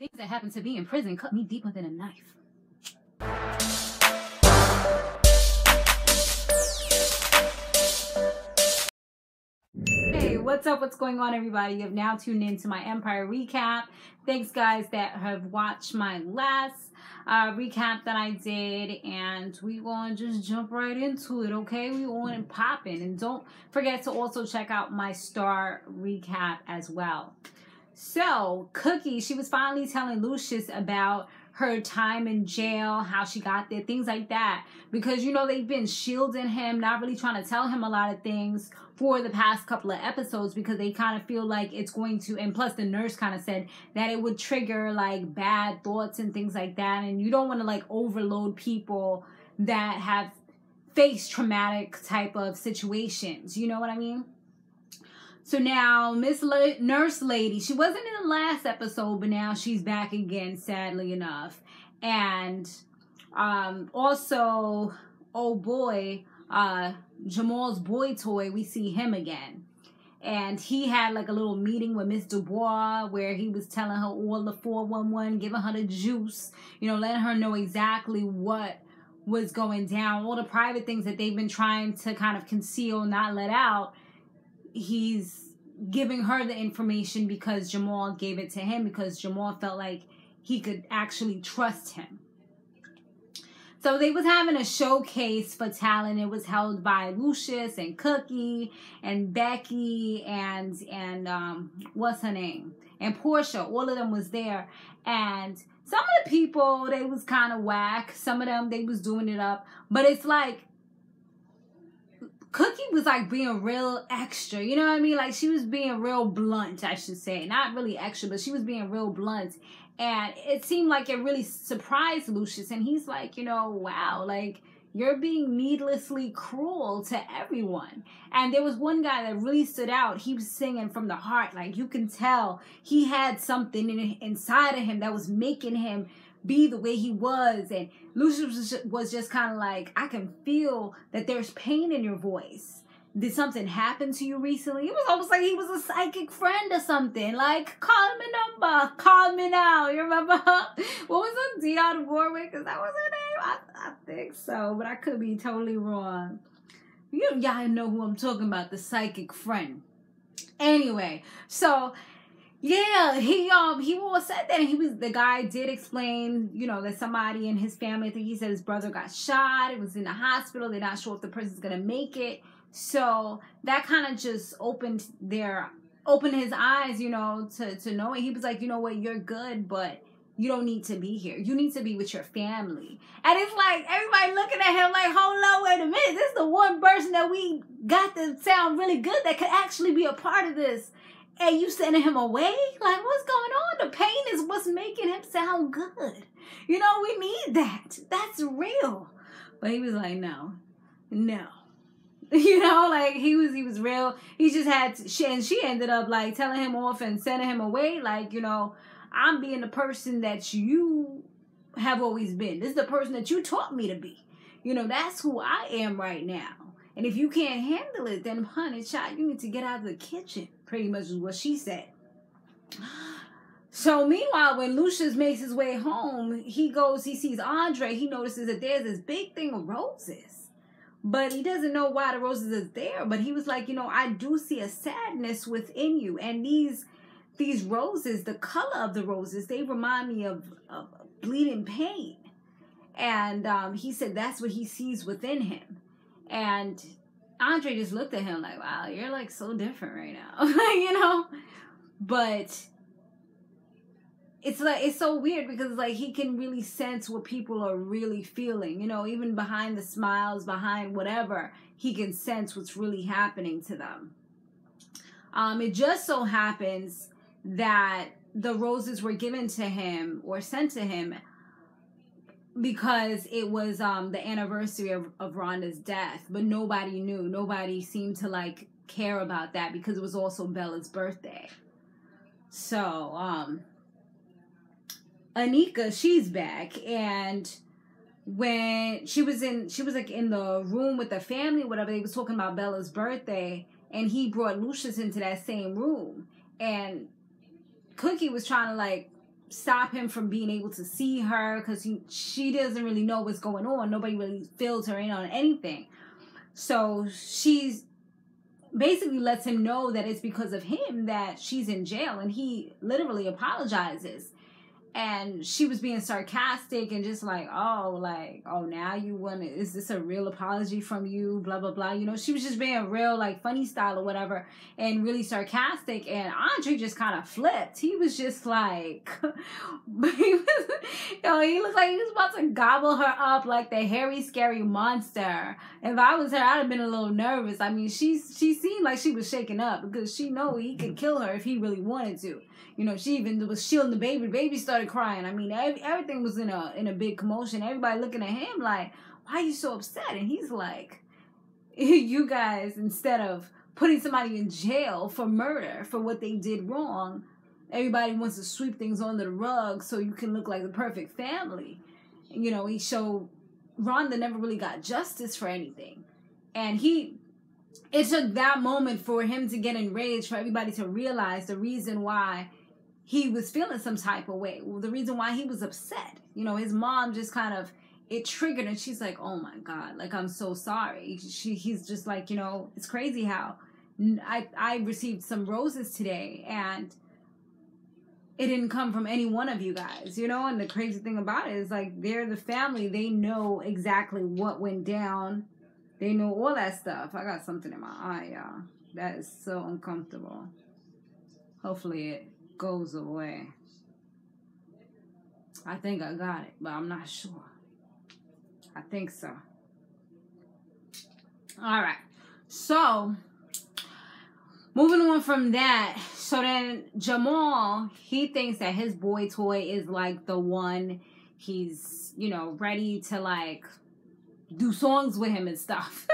Things that happened to me in prison cut me deeper than a knife. Hey, what's up? What's going on, everybody? You have now tuned in to my Empire recap. Thanks, guys, that have watched my last recap that I did, and we gonna just jump right into it, okay? We on and popping, and don't forget to also check out my star recap as well. So, Cookie, she was finally telling Luscious about her time in jail, how she got there, things like that. Because, you know, they've been shielding him, not really trying to tell him a lot of things for the past couple of episodes because they kind of feel like it's going to, and plus the nurse kind of said that it would trigger like bad thoughts and things like that. And you don't want to like overload people that have faced traumatic type of situations. You know what I mean? So now, Nurse Lady, she wasn't in the last episode, but now she's back again, sadly enough. And also, oh boy, Jamal's boy toy, we see him again. And he had like a little meeting with Miss Dubois where he was telling her all the 411, giving her the juice, you know, letting her know exactly what was going down, all the private things that they've been trying to kind of conceal, not let out. He's giving her the information because Jamal gave it to him, because Jamal felt like he could actually trust him. So they was having a showcase for talent. It was held by Luscious and Cookie and Becky and what's her name? And Porsha. All of them was there. And some of the people, they was kind of whack. Some of them, they was doing it up. But it's like, Cookie was like being real extra, you know what I mean? Like she was being real blunt, I should say. Not really extra, but she was being real blunt. And it seemed like it really surprised Luscious. And he's like, you know, wow, like you're being needlessly cruel to everyone. And there was one guy that really stood out. He was singing from the heart. Like you can tell he had something inside of him that was making him be the way he was. And Luscious was just kind of like, I can feel that there's pain in your voice. Did something happen to you recently? It was almost like he was a psychic friend or something. Like, call my number, call me now. You remember? What was it? Dionne Warwick? Is that was her name? I think so, but I could be totally wrong. Y'all know who I'm talking about, the psychic friend. Anyway, so yeah, he all said that, and the guy did explain, you know, that somebody in his family, I think he said his brother got shot, it was in the hospital, they're not sure if the person's gonna make it. So that kind of just opened his eyes, you know, to know it. He was like, you know what, you're good, but you don't need to be here. You need to be with your family. And it's like everybody looking at him like, hold on, wait a minute. This is the one person that we got to sound really good that could actually be a part of this. And you sending him away? Like, what's going on? The pain is what's making him sound good. You know, we need that. That's real. But he was like, no. You know, like, he was real. He just had to, and she ended up, like, telling him off and sending him away. Like, you know, I'm being the person that you have always been. This is the person that you taught me to be. You know, that's who I am right now. And if you can't handle it, then, honey, child, you need to get out of the kitchen. Pretty much is what she said. So, meanwhile, when Luscious makes his way home, he sees Andre. He notices that there's this big thing of roses. But he doesn't know why the roses is there. But he was like, you know, I do see a sadness within you. And these roses, the color of the roses, they remind me of bleeding pain. And he said that's what he sees within him. And Andre just looked at him like, wow, you're like so different right now. You know? But it's like, it's so weird because like he can really sense what people are really feeling. You know, even behind the smiles, behind whatever, he can sense what's really happening to them. It just so happens that the roses were given to him or sent to him because it was the anniversary of Rhonda's death, but nobody knew. Nobody seemed to like care about that because it was also Bella's birthday. So Anika, she's back, and when she was like in the room with the family, whatever, they was talking about Bella's birthday, and he brought Luscious into that same room, and Cookie was trying to like stop him from being able to see her because she doesn't really know what's going on. Nobody really fills her in on anything. So she's basically lets him know that it's because of him that she's in jail, and he literally apologizes. And she was being sarcastic and just like, oh, now you want to, is this a real apology from you? Blah, blah, blah. You know, she was just being real, like, funny style or whatever, and really sarcastic. And Andre just kind of flipped. He was just like, he looked like he was about to gobble her up like the hairy, scary monster. If I was her, I'd have been a little nervous. I mean, she seemed like she was shaken up because she know he could kill her if he really wanted to. You know, she even was shielding the baby. The baby started crying. I mean, everything was in a big commotion. Everybody looking at him like, why are you so upset? And he's like, you guys, instead of putting somebody in jail for murder, for what they did wrong, everybody wants to sweep things under the rug so you can look like the perfect family. You know, he showed Rhonda never really got justice for anything. And it took that moment for him to get enraged, for everybody to realize the reason why he was feeling some type of way. Well, the reason why he was upset. You know, his mom just kind of, it triggered, and she's like, oh my God, like, I'm so sorry. He's just like, you know, it's crazy how I received some roses today, and it didn't come from any one of you guys, you know? And the crazy thing about it is, like, they're the family. They know exactly what went down. They know all that stuff. I got something in my eye, y'all. That is so uncomfortable. Hopefully it goes away. I think I got it, but I'm not sure. I think so. All right. So, moving on from that. So then Jamal, he thinks that his boy toy is like the one. He's, you know, ready to like do songs with him and stuff.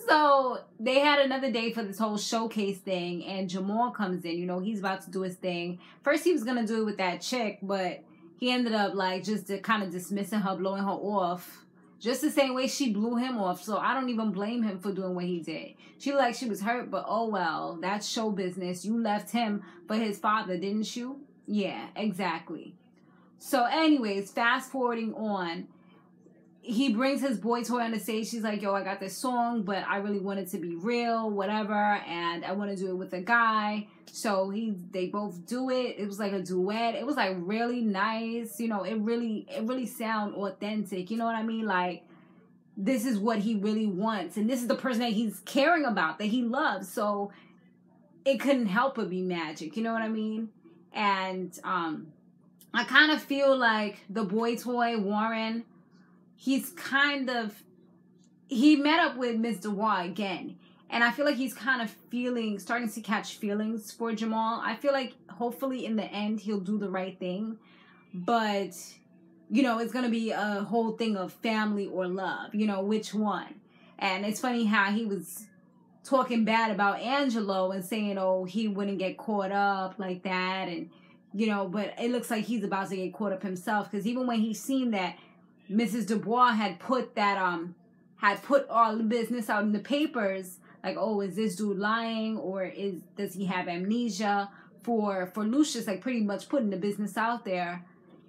So they had another day for this whole showcase thing, and Jamal comes in. You know, he's about to do his thing. First he was gonna do it with that chick, but he ended up like just kind of dismissing her, blowing her off, just the same way she blew him off. So I don't even blame him for doing what he did. She looked like she was hurt, but oh well, that's show business. You left him for his father, didn't you? Yeah, exactly. So anyways, fast forwarding on, he brings his boy toy on the stage. She's like, yo, I got this song, but I really want it to be real, whatever, and I want to do it with a guy. So they both do it. It was like a duet. It was like really nice. You know, it really sound authentic. You know what I mean? Like, this is what he really wants, and this is the person that he's caring about, that he loves. So it couldn't help but be magic. You know what I mean? And I kind of feel like the boy toy, Warren, he met up with Miss Dubois again. And I feel like he's kind of starting to catch feelings for Jamal. I feel like hopefully in the end he'll do the right thing. But, you know, it's going to be a whole thing of family or love. You know, which one? And it's funny how he was talking bad about Angelo and saying, oh, he wouldn't get caught up like that. And, you know, but it looks like he's about to get caught up himself. Because even when he's seen that Mrs. Dubois had put all the business out in the papers, like, oh, is this dude lying, or does he have amnesia for Luscious, like pretty much putting the business out there.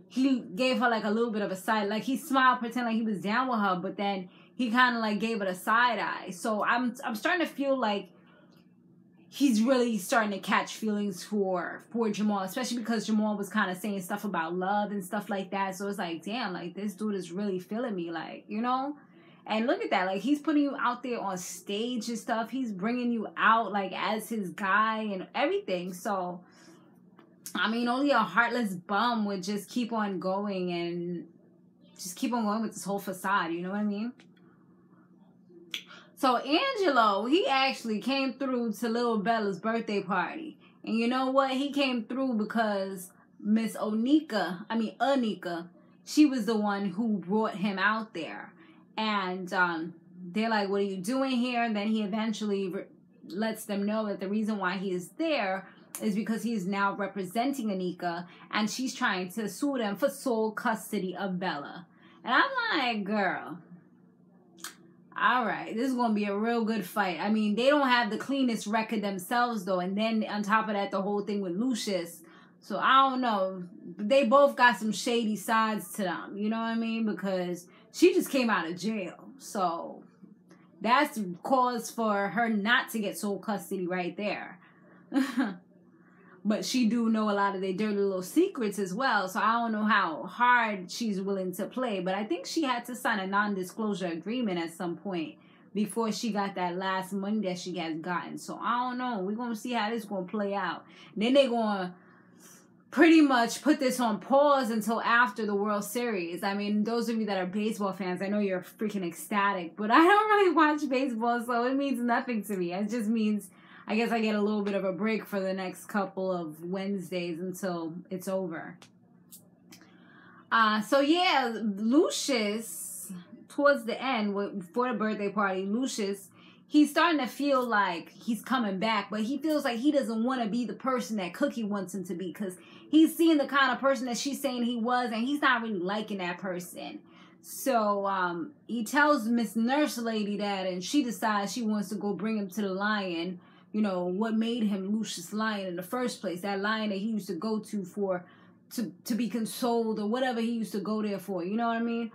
He gave her like a little bit of a side, like he smiled, pretend like he was down with her, but then he kind of like gave it a side eye. So I'm starting to feel like he's really starting to catch feelings for Jamal, especially because Jamal was kind of saying stuff about love and stuff like that. So it's like, damn, like this dude is really feeling me, like, you know? And look at that, like he's putting you out there on stage and stuff. He's bringing you out like as his guy and everything. So, I mean, only a heartless bum would just keep on going and just keep on going with this whole facade, you know what I mean? So Angelo, he actually came through to little Bella's birthday party. And you know what? He came through because Miss Anika, she was the one who brought him out there. And they're like, what are you doing here? And then he eventually lets them know that the reason why he is there is because he is now representing Anika. And she's trying to sue them for sole custody of Bella. And I'm like, girl, all right, this is going to be a real good fight. I mean, they don't have the cleanest record themselves, though. And then on top of that, the whole thing with Luscious. So I don't know. They both got some shady sides to them. You know what I mean? Because she just came out of jail. So that's cause for her not to get sole custody right there. But she do know a lot of their dirty little secrets as well. So I don't know how hard she's willing to play. But I think she had to sign a non-disclosure agreement at some point before she got that last money that she has gotten. So I don't know. We're going to see how this going to play out. Then they're going to pretty much put this on pause until after the World Series. I mean, those of you that are baseball fans, I know you're freaking ecstatic. But I don't really watch baseball, so it means nothing to me. It just means... I guess I get a little bit of a break for the next couple of Wednesdays until it's over. So yeah, Luscious, towards the end, for the birthday party, Luscious, he's starting to feel like he's coming back, but he feels like he doesn't want to be the person that Cookie wants him to be, because he's seeing the kind of person that she's saying he was, and he's not really liking that person. So he tells Miss Nurse Lady that, and she decides she wants to go bring him to the Lion. You know, what made him Lucius Lion in the first place. That lion that he used to go to be consoled, or whatever he used to go there for. You know what I mean?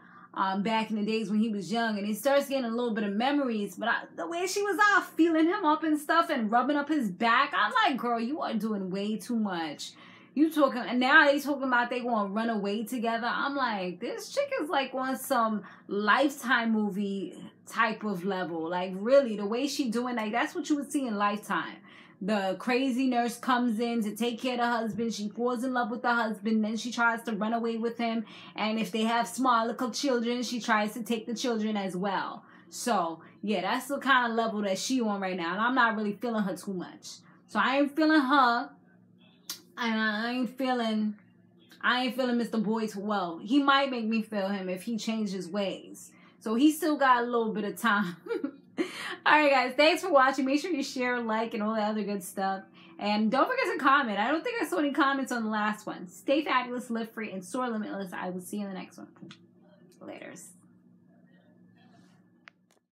Back in the days when he was young. And he starts getting a little bit of memories. But the way she was off, feeling him up and stuff and rubbing up his back. I'm like, girl, you are doing way too much. You talking, and now they talking about they going to run away together. I'm like, this chick is like on some Lifetime movie type of level. Like, really, the way she doing, like, that's what you would see in Lifetime. The crazy nurse comes in to take care of the husband. She falls in love with the husband. Then she tries to run away with him. And if they have small little children, she tries to take the children as well. So, yeah, that's the kind of level that she on right now. And I'm not really feeling her too much. So I ain't feeling her. And I ain't feeling Mr. Boyd well. He might make me feel him if he changes his ways. So he still got a little bit of time. Alright guys, thanks for watching. Make sure you share, like, and all that other good stuff. And don't forget to comment. I don't think I saw any comments on the last one. Stay fabulous, live free, and soar limitless. I will see you in the next one. Laters.